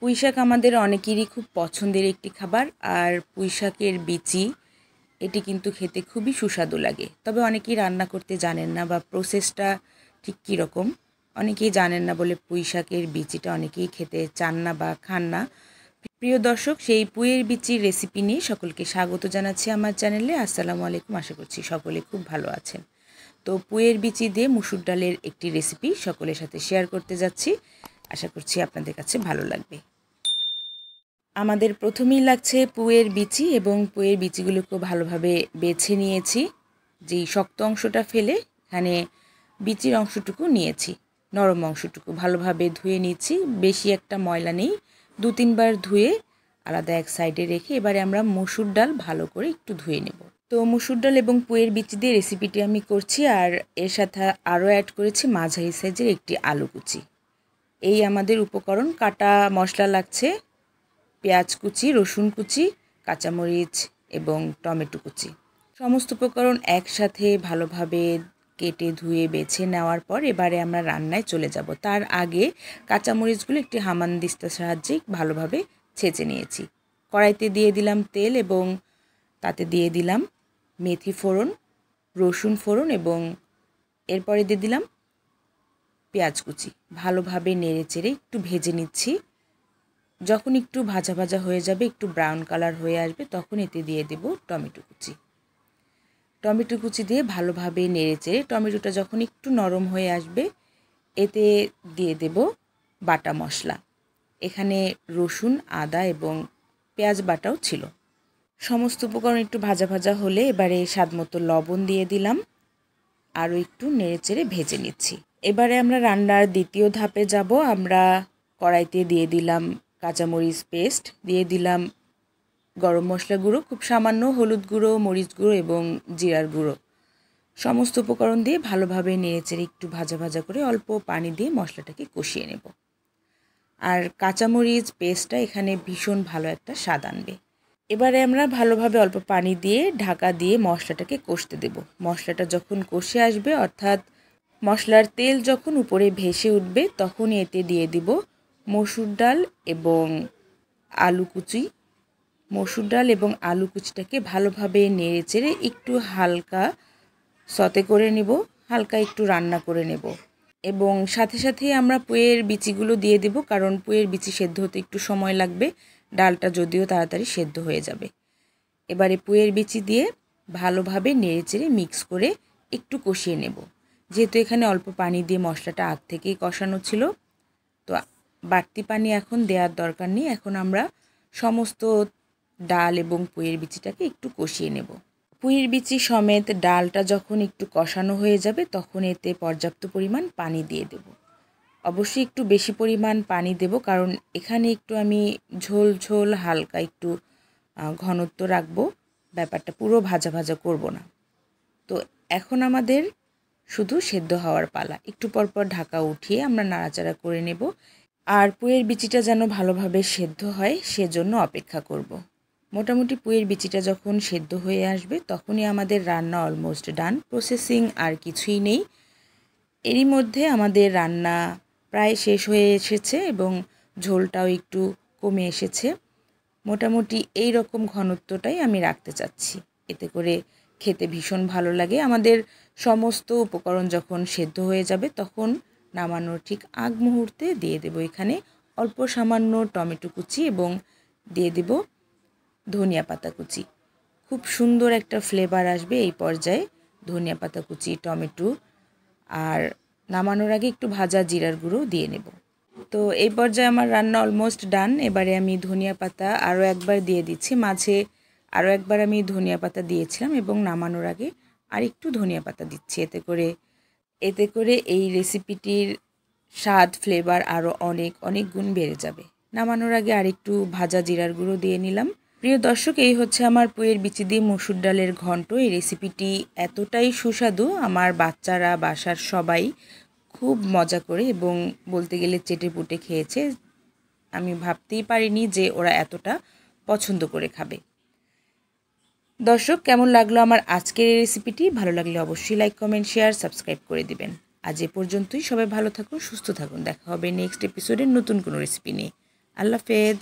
পুঁই শাক আমাদের অনেকেরই খুব পছন্দের একটি খাবার। আর পুঁই শাকের বিচি এটি কিন্তু খেতে খুবই সুস্বাদু লাগে। তবে অনেকেই রান্না করতে জানেন না বা প্রসেসটা ঠিক কীরকম অনেকেই জানেন না বলে পুঁই শাকের বিচিটা অনেকেই খেতে চান না বা খান না। প্রিয় দর্শক, সেই পুঁইয়ের বিচির রেসিপি নিয়ে সকলকে স্বাগত জানাচ্ছি আমার চ্যানেলে। আসসালামু আলাইকুম। আশা করছি সকলে খুব ভালো আছেন। তো পুঁইয়ের বিচি দিয়ে মুসুর ডালের একটি রেসিপি সকলের সাথে শেয়ার করতে যাচ্ছি। আশা করছি আপনাদের কাছে ভালো লাগবে। আমাদের প্রথমেই লাগছে পুঁইয়ের বিচি, এবং পুঁইয়ের বিচিগুলোকে ভালোভাবে বেছে নিয়েছি। যেই শক্ত অংশটা ফেলে এখানে বিচির অংশটুকু নিয়েছি, নরম অংশটুকু ভালোভাবে ধুয়ে নিচ্ছি। বেশি একটা ময়লা নেই, 2-3 বার ধুয়ে আলাদা এক সাইডে রেখে এবারে আমরা মসুর ডাল ভালো করে একটু ধুয়ে নেব। তো মসুর ডাল এবং পুঁইয়ের বিচি দিয়ে রেসিপিটি আমি করছি, আর এর সাথে আরও অ্যাড করেছি মাঝারি সাইজের একটি আলু কুচি। এই আমাদের উপকরণ। কাটা মশলা লাগছে পেঁয়াজ কুচি, রসুন কুচি, কাঁচামরিচ এবং টমেটো কুচি। সমস্ত উপকরণ একসাথে ভালোভাবে কেটে ধুয়ে বেছে নেওয়ার পর এবারে আমরা রান্নায় চলে যাব। তার আগে কাঁচামরিচগুলো একটি হামানদিস্তার সাহায্যে ভালোভাবে ছেঁচে নিয়েছি। কড়াইতে দিয়ে দিলাম তেল এবং তাতে দিয়ে দিলাম মেথি ফোড়ন, রসুন ফোড়ন এবং এরপরে দিয়ে দিলাম পেঁয়াজ কুচি। ভালোভাবে নেড়ে চেড়ে একটু ভেজে নিচ্ছি। যখন একটু ভাজা ভাজা হয়ে যাবে, একটু ব্রাউন কালার হয়ে আসবে, তখন এতে দিয়ে দেব টমেটো কুচি। টমেটো কুচি দিয়ে ভালোভাবে নেড়েচেড়ে টমেটোটা যখন একটু নরম হয়ে আসবে এতে দিয়ে দেব বাটা মশলা। এখানে রসুন, আদা এবং পেঁয়াজ বাটাও ছিল। সমস্ত উপকরণ একটু ভাজা ভাজা হলে এবারে স্বাদমতো লবণ দিয়ে দিলাম, আরও একটু নেড়েচেড়ে ভেজে নিচ্ছি। এবারে আমরা রান্নার দ্বিতীয় ধাপে যাব। আমরা কড়াইতে দিয়ে দিলাম কাঁচামরিচ পেস্ট, দিয়ে দিলাম গরম মশলা গুঁড়ো, খুব সামান্য হলুদ গুঁড়ো, মরিচ গুঁড়ো এবং জিরার গুঁড়ো। সমস্ত উপকরণ দিয়ে ভালোভাবে নেড়েচেড়ে একটু ভাজা ভাজা করে অল্প পানি দিয়ে মশলাটাকে কষিয়ে নেব। আর কাঁচামরিচ পেস্টটা এখানে ভীষণ ভালো একটা স্বাদ আনবে। এবারে আমরা ভালোভাবে অল্প পানি দিয়ে ঢাকা দিয়ে মশলাটাকে কষতে দেব। মশলাটা যখন কষে আসবে, অর্থাৎ মশলার তেল যখন উপরে ভেসে উঠবে, তখন এতে দিয়ে দিব মসুর ডাল এবং আলু কুচি। মসুর ডাল এবং আলু কুচিটাকে ভালোভাবে নেড়েচেড়ে একটু হালকা সতে করে নেব, হালকা একটু রান্না করে নেব। এবং সাথে সাথেই আমরা পুঁইয়ের বিচিগুলো দিয়ে দেব, কারণ পুঁইয়ের বিচি সেদ্ধ হতে একটু সময় লাগবে। ডালটা যদিও তাড়াতাড়ি সেদ্ধ হয়ে যাবে। এবারে পুঁইয়ের বিচি দিয়ে ভালোভাবে নেড়েচেড়ে মিক্স করে একটু কষিয়ে নেব। যেহেতু এখানে অল্প পানি দিয়ে মশলাটা আগ থেকেই কষানো ছিল, তো বাড়তি পানি এখন দেওয়ার দরকার নেই। এখন আমরা সমস্ত ডাল এবং পুঁইয়ের বিচিটাকে একটু কষিয়ে নেব। পুঁইয়ের বিচি সমেত ডালটা যখন একটু কষানো হয়ে যাবে, তখন এতে পর্যাপ্ত পরিমাণ পানি দিয়ে দেব। অবশ্যই একটু বেশি পরিমাণ পানি দেব, কারণ এখানে একটু আমি ঝোল ঝোল হালকা একটু ঘনত্ব রাখবো। ব্যাপারটা পুরো ভাজা ভাজা করব না। তো এখন আমাদের শুধু সেদ্ধ হওয়ার পালা। একটু পরপর ঢাকা উঠিয়ে আমরা নাড়াচাড়া করে নেব। আর পুঁইয়ের বিচিটা যেন ভালোভাবে সেদ্ধ হয় সেজন্য অপেক্ষা করব। মোটামুটি পুঁইয়ের বিচিটা যখন সেদ্ধ হয়ে আসবে, তখনই আমাদের রান্না অলমোস্ট ডান। প্রসেসিং আর কিছুই নেই। এরই মধ্যে আমাদের রান্না প্রায় শেষ হয়ে এসেছে এবং ঝোলটাও একটু কমে এসেছে। মোটামুটি এই রকম ঘনত্বটাই আমি রাখতে চাচ্ছি, এতে করে খেতে ভীষণ ভালো লাগে। আমাদের সমস্ত উপকরণ যখন সেদ্ধ হয়ে যাবে, তখন নামানোর ঠিক আগ মুহূর্তে দিয়ে দেব এখানে অল্প সামান্য টমেটো কুচি এবং দিয়ে দেব ধনিয়া পাতা কুচি। খুব সুন্দর একটা ফ্লেভার আসবে এই পর্যায়ে ধনিয়া পাতা কুচি, টমেটো, আর নামানোর আগে একটু ভাজা জিরার গুঁড়ো দিয়ে নেব। তো এই পর্যায়ে আমার রান্না অলমোস্ট ডান। এবারে আমি ধনিয়া পাতা আরও একবার দিয়ে দিচ্ছি। মাঝে আরও একবার আমি ধনিয়া পাতা দিয়েছিলাম এবং নামানোর আগে আর একটু ধনিয়া পাতা দিচ্ছি। এতে করে এই রেসিপিটির স্বাদ, ফ্লেভার আরও অনেক অনেক গুণ বেড়ে যাবে। নামানোর আগে আর একটু ভাজা জিরার গুঁড়ো দিয়ে নিলাম। প্রিয় দর্শক, এই হচ্ছে আমার পুঁইয়ের বিচি দিয়ে মসুর ডালের ঘন্ট। এই রেসিপিটি এতটাই সুস্বাদু, আমার বাচ্চারা বাসার সবাই খুব মজা করে এবং বলতে গেলে চেটেপুটে খেয়েছে। আমি ভাবতেই পারিনি যে ওরা এতটা পছন্দ করে খাবে। দর্শক, কেমন লাগলো আমার আজকের এই রেসিপিটি? ভালো লাগলে অবশ্যই লাইক, কমেন্ট, শেয়ার, সাবস্ক্রাইব করে দিবেন। আজ এ পর্যন্তই। সবাই ভালো থাকুন, সুস্থ থাকুন। দেখা হবে নেক্সট এপিসোডে নতুন কোনো রেসিপি নিয়ে। আল্লাহ হাফেজ।